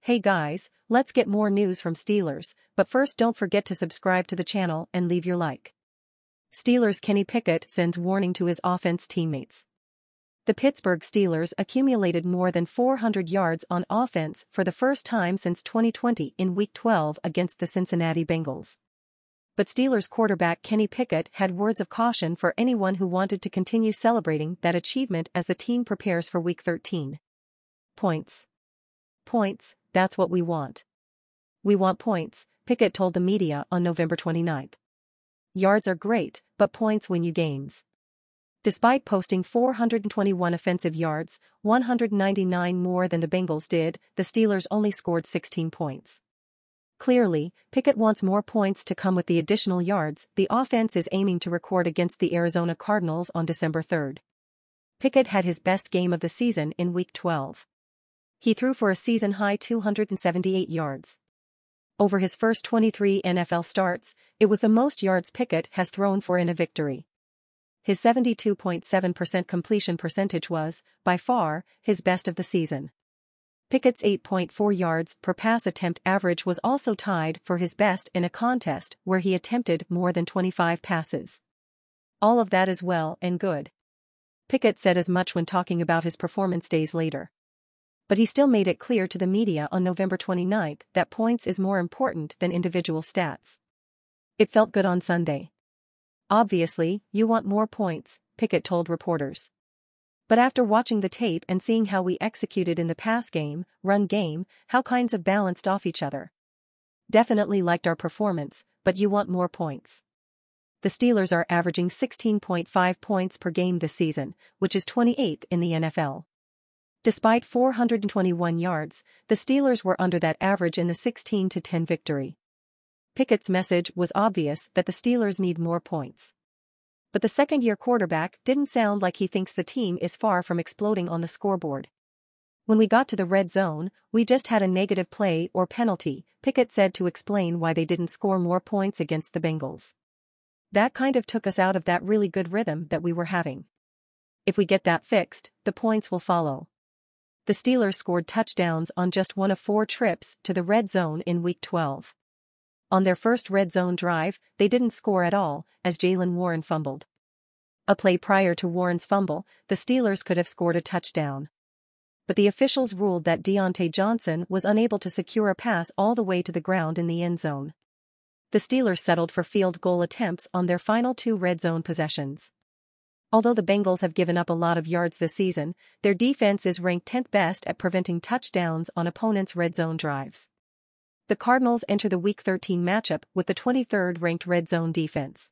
Hey guys, let's get more news from Steelers, but first don't forget to subscribe to the channel and leave your like. Steelers Kenny Pickett sends warning to his offense teammates. The Pittsburgh Steelers accumulated more than 400 yards on offense for the first time since 2020 in Week 12 against the Cincinnati Bengals. But Steelers quarterback Kenny Pickett had words of caution for anyone who wanted to continue celebrating that achievement as the team prepares for Week 13. Points. Points, that's what we want. We want points, Pickett told the media on November 29. Yards are great, but points win you games. Despite posting 421 offensive yards, 199 more than the Bengals did, the Steelers only scored 16 points. Clearly, Pickett wants more points to come with the additional yards the offense is aiming to record against the Arizona Cardinals on December 3. Pickett had his best game of the season in Week 12. He threw for a season-high 278 yards. Over his first 23 NFL starts, it was the most yards Pickett has thrown for in a victory. His 72.7% completion percentage was, by far, his best of the season. Pickett's 8.4 yards per pass attempt average was also tied for his best in a contest where he attempted more than 25 passes. All of that is well and good. Pickett said as much when talking about his performance days later. But he still made it clear to the media on November 29 that points is more important than individual stats. It felt good on Sunday. Obviously, you want more points, Pickett told reporters. But after watching the tape and seeing how we executed in the pass game, run game, how kinds of balanced off each other. Definitely liked our performance, but you want more points. The Steelers are averaging 16.5 points per game this season, which is 28th in the NFL. Despite 421 yards, the Steelers were under that average in the 16-10 victory. Pickett's message was obvious that the Steelers need more points. But the second-year quarterback didn't sound like he thinks the team is far from exploding on the scoreboard. When we got to the red zone, we just had a negative play or penalty, Pickett said to explain why they didn't score more points against the Bengals. That kind of took us out of that really good rhythm that we were having. If we get that fixed, the points will follow. The Steelers scored touchdowns on just one of 4 trips to the red zone in Week 12. On their first red zone drive, they didn't score at all, as Jaylen Warren fumbled. A play prior to Warren's fumble, the Steelers could have scored a touchdown. But the officials ruled that Deontay Johnson was unable to secure a pass all the way to the ground in the end zone. The Steelers settled for field goal attempts on their final 2 red zone possessions. Although the Bengals have given up a lot of yards this season, their defense is ranked 10th best at preventing touchdowns on opponents' red zone drives. The Cardinals enter the Week 13 matchup with the 23rd ranked red zone defense.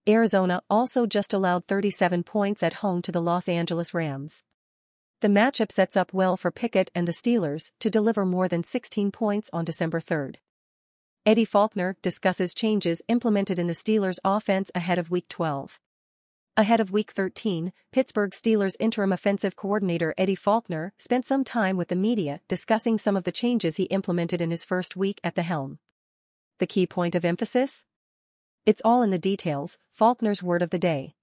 Arizona also just allowed 37 points at home to the Los Angeles Rams. The matchup sets up well for Pickett and the Steelers to deliver more than 16 points on December 3. Eddie Faulkner discusses changes implemented in the Steelers' offense ahead of Week 12. Ahead of Week 13, Pittsburgh Steelers interim offensive coordinator Eddie Faulkner spent some time with the media discussing some of the changes he implemented in his first week at the helm. The key point of emphasis? It's all in the details, Faulkner's word of the day.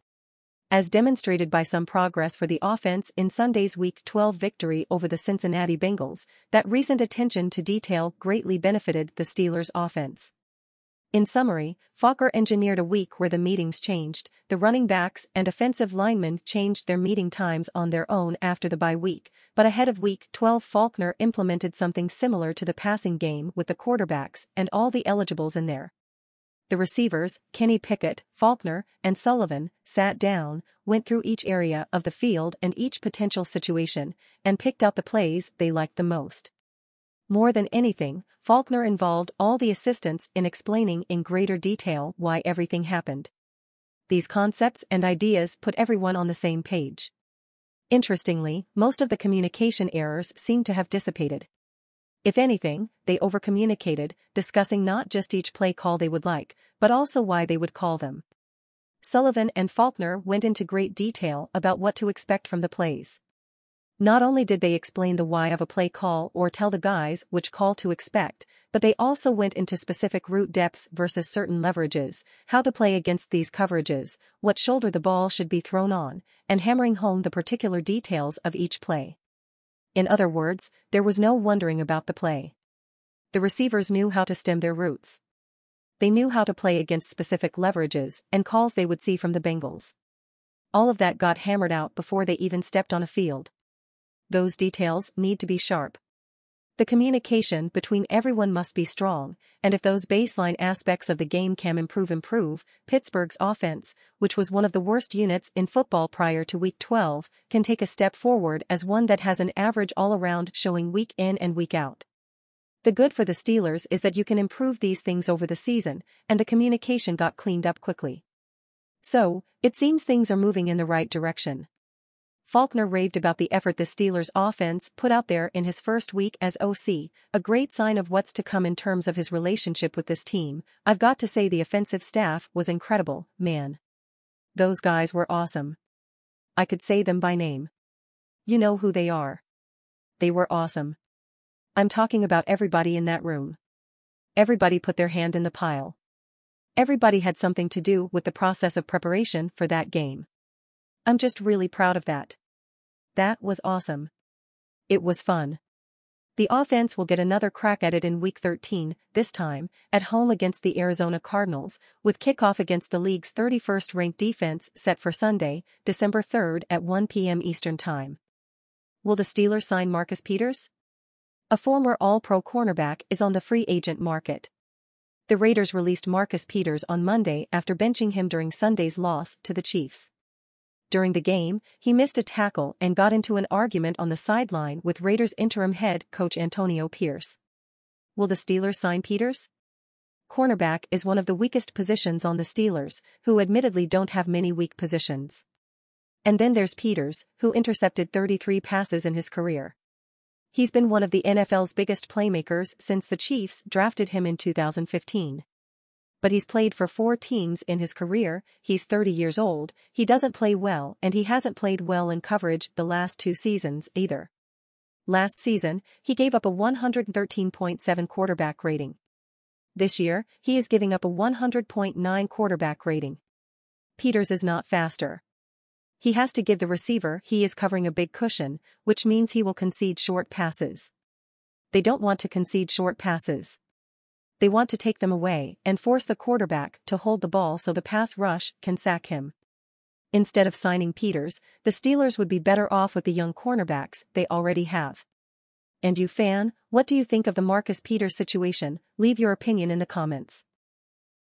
As demonstrated by some progress for the offense in Sunday's Week 12 victory over the Cincinnati Bengals, that recent attention to detail greatly benefited the Steelers' offense. In summary, Faulkner engineered a week where the meetings changed, the running backs and offensive linemen changed their meeting times on their own after the bye week, but ahead of Week 12 Faulkner implemented something similar to the passing game with the quarterbacks and all the eligibles in there. The receivers, Kenny Pickett, Faulkner, and Sullivan, sat down, went through each area of the field and each potential situation, and picked out the plays they liked the most. More than anything, Faulkner involved all the assistants in explaining in greater detail why everything happened. These concepts and ideas put everyone on the same page. Interestingly, most of the communication errors seem to have dissipated. If anything, they overcommunicated, discussing not just each play call they would like, but also why they would call them. Sullivan and Faulkner went into great detail about what to expect from the plays. Not only did they explain the why of a play call or tell the guys which call to expect, but they also went into specific route depths versus certain leverages, how to play against these coverages, what shoulder the ball should be thrown on, and hammering home the particular details of each play. In other words, there was no wondering about the play. The receivers knew how to stem their routes. They knew how to play against specific leverages and calls they would see from the Bengals. All of that got hammered out before they even stepped on a field. Those details need to be sharp. The communication between everyone must be strong, and if those baseline aspects of the game can improve, Pittsburgh's offense, which was one of the worst units in football prior to Week 12, can take a step forward as one that has an average all-around showing week in and week out. The good for the Steelers is that you can improve these things over the season, and the communication got cleaned up quickly. So, it seems things are moving in the right direction. Faulkner raved about the effort the Steelers' offense put out there in his first week as OC, a great sign of what's to come in terms of his relationship with this team. I've got to say the offensive staff was incredible, man. Those guys were awesome. I could say them by name. You know who they are. They were awesome. I'm talking about everybody in that room. Everybody put their hand in the pile. Everybody had something to do with the process of preparation for that game. I'm just really proud of that. That was awesome. It was fun. The offense will get another crack at it in Week 13, this time, at home against the Arizona Cardinals, with kickoff against the league's 31st ranked defense set for Sunday, December 3rd at 1 p.m. Eastern Time. Will the Steelers sign Marcus Peters? A former All-Pro cornerback is on the free agent market. The Raiders released Marcus Peters on Monday after benching him during Sunday's loss to the Chiefs. During the game, he missed a tackle and got into an argument on the sideline with Raiders interim head coach Antonio Pierce. Will the Steelers sign Peters? Cornerback is one of the weakest positions on the Steelers, who admittedly don't have many weak positions. And then there's Peters, who intercepted 33 passes in his career. He's been one of the NFL's biggest playmakers since the Chiefs drafted him in 2015. But he's played for 4 teams in his career, he's 30 years old, he doesn't play well, and he hasn't played well in coverage the last 2 seasons either. Last season, he gave up a 113.7 quarterback rating. This year, he is giving up a 100.9 quarterback rating. Peters is not faster. He has to give the receiver he is covering a big cushion, which means he will concede short passes. They don't want to concede short passes. They want to take them away and force the quarterback to hold the ball so the pass rush can sack him. Instead of signing Peters, the Steelers would be better off with the young cornerbacks they already have. And you fan, what do you think of the Marcus Peters situation? Leave your opinion in the comments.